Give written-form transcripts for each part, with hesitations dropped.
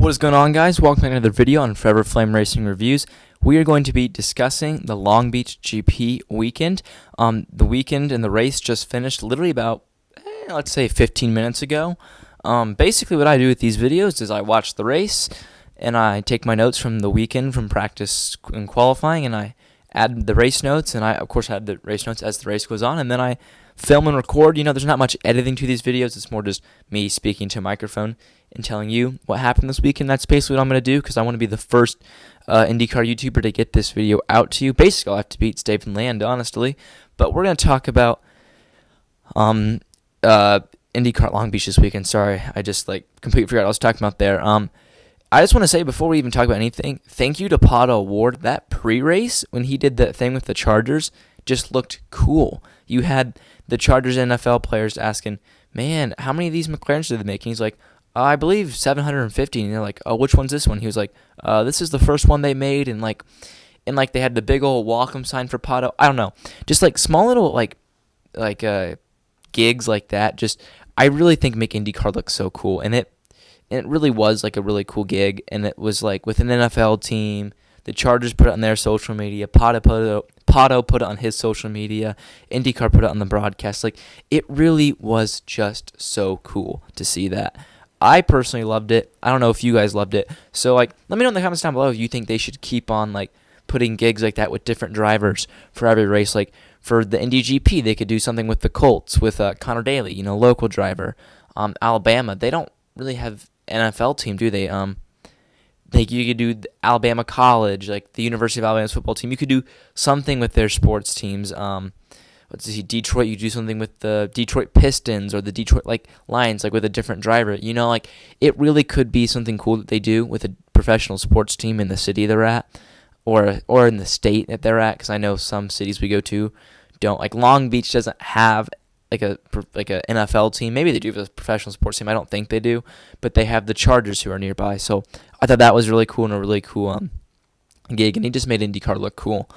What is going on, guys? Welcome to another video on Forever Flame Racing Reviews. We are going to be discussing the Long Beach GP weekend. The weekend and the race just finished literally about, let's say 15 minutes ago. Basically what I do with these videos is I watch the race and I take my notes from the weekend from practice and qualifying, and I add the race notes, and I of course add the race notes as the race goes on, and then I film and record. There's not much editing to these videos. It's more just me speaking to a microphone and telling you what happened this weekend. That's basically what I'm going to do because I want to be the first IndyCar YouTuber to get this video out to you. Basically, I'll have to beat Stephen Land, honestly. But we're going to talk about IndyCar Long Beach this weekend. Sorry, I just completely forgot what I was talking about there. I just want to say, before we even talk about anything, thank you to Pato Ward. That pre-race, when he did that thing with the Chargers, just looked cool. You had the Chargers NFL players asking, man, how many of these McLarens did they make? And he's like, I believe 750. And they're like, oh, which one's this one? He was like, this is the first one they made. And they had the big old welcome sign for Pato. I don't know. Just small little gigs like that. Just, I really think make IndyCar look so cool. And it really was a really cool gig. And it was with an NFL team. The Chargers put it on their social media. Pato put it on his social media. IndyCar put it on the broadcast. It really was just so cool to see that. I personally loved it. I don't know if you guys loved it. So, let me know in the comments down below if you think they should keep on, putting gigs like that with different drivers for every race. For the Indy GP, they could do something with the Colts, with Connor Daly, local driver. Alabama, they don't really have NFL team, do they? You could do Alabama College, the University of Alabama's football team. You could do something with their sports teams. Detroit, you do something with the Detroit Pistons or the Detroit Lions, with a different driver. It really could be something cool that they do with a professional sports team in the city they're at, or in the state that they're at. Because I know some cities we go to don't. Long Beach doesn't have a NFL team. Maybe they do with a professional sports team. I don't think they do, but they have the Chargers who are nearby. So I thought that was really cool and a really cool gig, and he just made IndyCar look cool.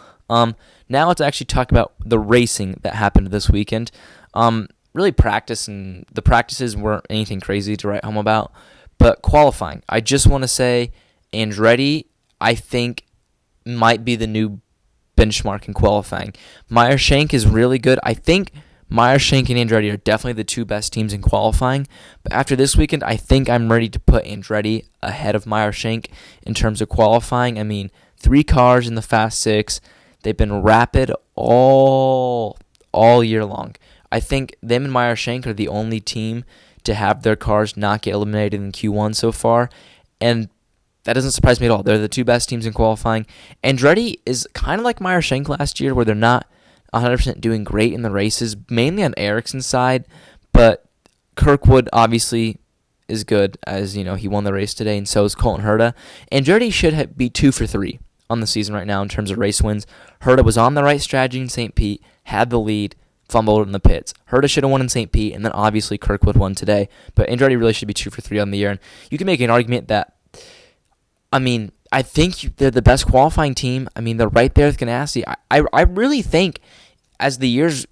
Now let's actually talk about the racing that happened this weekend. Really the practices weren't anything crazy to write home about, but qualifying, I just want to say Andretti, I think, might be the new benchmark in qualifying. Meyer-Shank is really good. I think Meyer-Shank and Andretti are definitely the two best teams in qualifying, but after this weekend, I think I'm ready to put Andretti ahead of Meyer-Shank in terms of qualifying. I mean, 3 cars in the Fast 6. They've been rapid all year long. I think them and Meyer-Shank are the only team to have their cars not get eliminated in Q1 so far, and that doesn't surprise me at all. They're the two best teams in qualifying. Andretti is kind of like Meyer-Shank last year, where they're not 100% doing great in the races, mainly on Ericsson's side, but Kirkwood obviously is good, as he won the race today, and so is Colton Herta. Andretti should be 2 for 3 on the season right now in terms of race wins. Herta was on the right strategy in St. Pete, had the lead, fumbled in the pits. Herta should have won in St. Pete, and then obviously Kirkwood won today. But Andretti really should be 2 for 3 on the year. And you can make an argument that, I think they're the best qualifying team. They're right there with Ganassi. I really think as the years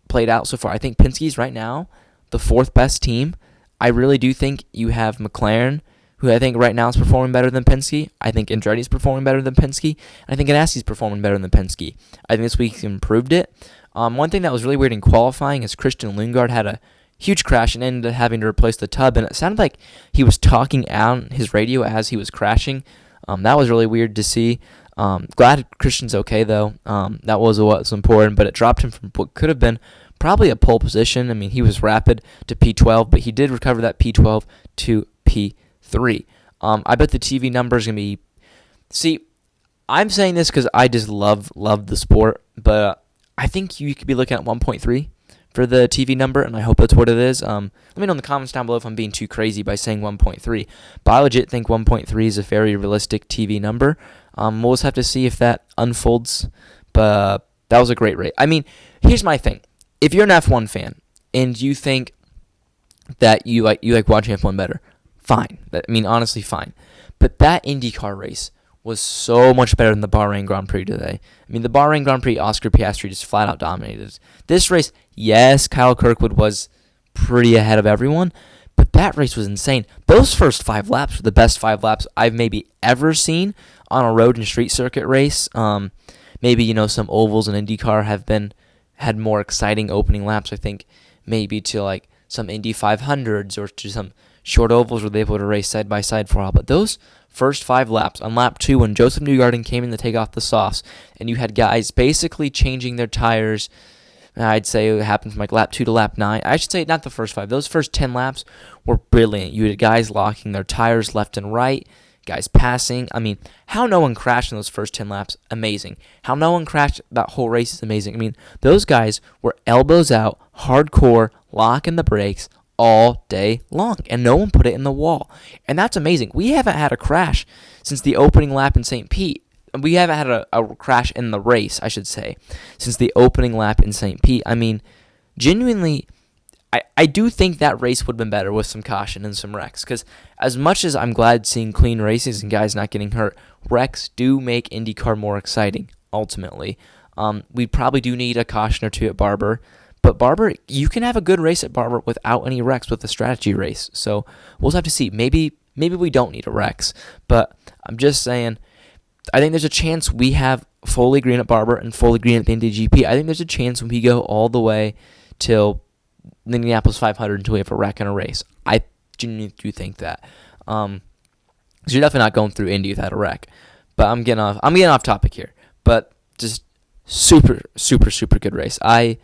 played out so far, I think Penske's right now the 4th best team. I really do think you have McLaren, who I think right now is performing better than Penske. I think Andretti's performing better than Penske. And I think Ganassi's performing better than Penske. I think this week improved it. One thing that was really weird in qualifying is Christian Lundgaard had a huge crash and ended up having to replace the tub. And it sounded like he was talking out his radio as he was crashing. That was really weird to see. Glad Christian's okay, though. That was what's important. But it dropped him from what could have been probably a pole position. He was rapid to P12, but he did recover that P12 to P3. I bet the TV number is going to be... See, I'm saying this because I just love the sport, but I think you could be looking at 1.3 for the TV number, and I hope that's what it is. Let me know in the comments down below if I'm being too crazy by saying 1.3. But I legit think 1.3 is a very realistic TV number. We'll just have to see if that unfolds, but that was a great rate. Here's my thing. If you're an F1 fan and you think that you like watching F1 better, fine. Honestly, fine. But that IndyCar race was so much better than the Bahrain Grand Prix today. The Bahrain Grand Prix, Oscar Piastri just flat out dominated. This race, yes, Kyle Kirkwood was pretty ahead of everyone, But that race was insane. Those first 5 laps were the best 5 laps I've maybe ever seen on a road and street circuit race. Maybe, some ovals and IndyCar had more exciting opening laps. I think maybe to like some Indy 500s or to some short ovals where they were able to race side by side for a while. But those first 5 laps, on lap 2 when Joseph Newgarden came in to take off the softs, and you had guys basically changing their tires, I'd say it happened from like lap 2 to lap 9. I should say not the first 5. Those first 10 laps were brilliant. You had guys locking their tires left and right, guys passing. I mean, how no one crashed in those first 10 laps, amazing. How no one crashed that whole race is amazing. I mean, those guys were elbows out, hardcore, locking the brakes all day long, and no one put it in the wall. And that's amazing. We haven't had a crash since the opening lap in St. Pete. We haven't had a crash in the race, I should say, since the opening lap in St. Pete. I mean, genuinely, I do think that race would have been better with some caution and some wrecks, because as much as I'm glad seeing clean races and guys not getting hurt, wrecks do make IndyCar more exciting, ultimately. We probably do need a caution or two at Barber, but Barber, you can have a good race at Barber without any wrecks with a strategy race. So we'll have to see. Maybe we don't need a wrecks, but I'm just saying, I think there's a chance we have fully green at Barber and fully green at the Indy GP. I think there's a chance when we go all the way till the Indianapolis 500 until we have a wreck in a race. I genuinely do think that. Because you're definitely not going through Indy without a wreck. But I'm getting off topic here. But just super, super, super good race. I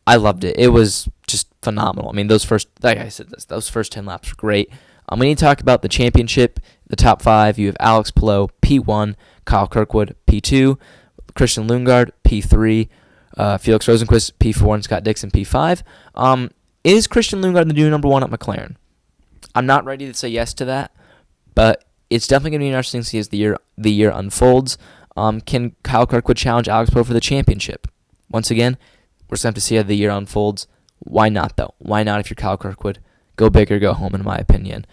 loved it. It was just phenomenal. I mean, those first 10 laps were great. We need to talk about the championship, the top 5. You have Alex Palou, P1, Kyle Kirkwood, P2, Christian Lundgaard, P3, Felix Rosenqvist, P4, and Scott Dixon, P5. Is Christian Lundgaard the new number 1 at McLaren? I'm not ready to say yes to that, but it's definitely going to be interesting to see as the year unfolds. Can Kyle Kirkwood challenge Alex Palou for the championship? Once again, we're just going to have to see how the year unfolds. Why not, though? Why not if you're Kyle Kirkwood? Go big or go home, in my opinion.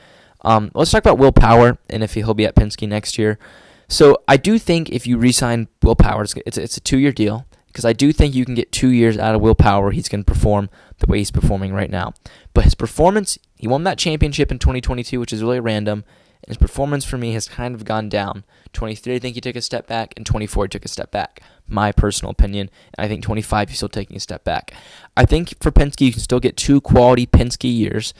Let's talk about Will Power and if he'll be at Penske next year. So I do think if you re-sign Will Power, it's a 2-year deal, because I do think you can get 2 years out of Will Power. He's going to perform the way he's performing right now. But his performance, he won that championship in 2022, which is really random, and his performance for me has kind of gone down. 23, I think he took a step back, and 24, he took a step back. My personal opinion. And I think 25, he's still taking a step back. I think for Penske, you can still get 2 quality Penske years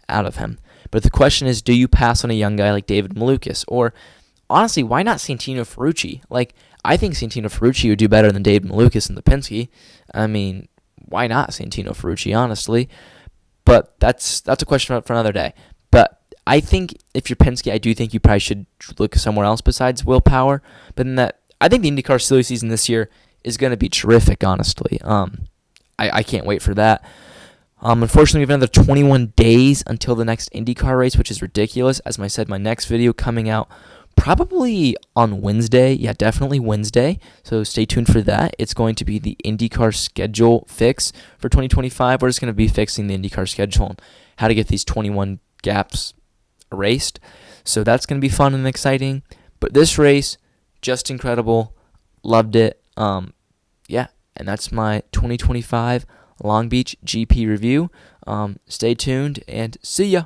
out of him. But the question is, do you pass on a young guy like David Malukas? Or, honestly, why not Santino Ferrucci? I think Santino Ferrucci would do better than David Malukas in the Penske. I mean, why not Santino Ferrucci, honestly? But that's a question for another day. But I think if you're Penske, I do think you probably should look somewhere else besides Will Power. But I think the IndyCar silly season this year is going to be terrific, honestly. I can't wait for that. Unfortunately, we have another 21 days until the next IndyCar race, which is ridiculous. As I said, my next video coming out probably on Wednesday. Yeah, definitely Wednesday. So stay tuned for that. It's going to be the IndyCar schedule fix for 2025. We're just going to be fixing the IndyCar schedule and how to get these 21 gaps erased. So that's going to be fun and exciting. But this race, just incredible. Loved it. Yeah, and that's my 2025 Long Beach GP review. Stay tuned and see ya.